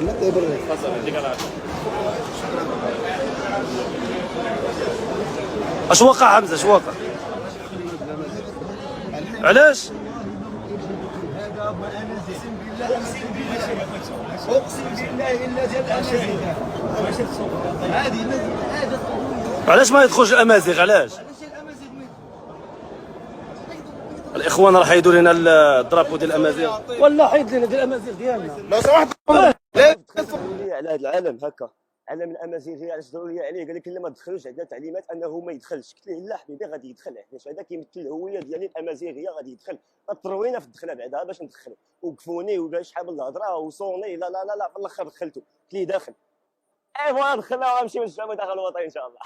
تفضل يعطيك العافيه. اش وقع حمزه؟ اش وقع؟ علاش؟ اقسم بالله الا جاب الامازيغ. علاش ما يدخلش الامازيغ؟ علاش؟ الاخوان راح يدوا لنا الدرابو ديال الامازيغ، ولا حيد لنا ديال الامازيغ ديالنا لو سمحت. دخلوا لي على هذا العالم هكا، علم الامازيغيه علاش داروا لي عليه؟ قال لك لا ما تدخلوش، عندنا تعليمات انه ما يدخلش. قلت له لا حبيبي غادي يدخل، حيت هذا كيمثل الهويه ديالي الامازيغيه، غادي يدخل. اضطروينا في الدخله بعدا باش ندخلوا، وقفوني وقال شحال من الهضره وصوني، لا لا لا لا، في الاخر دخلته. قلت لي داخل، اي فوالا دخلنا وغنمشي من الشام داخل الوطن ان شاء الله.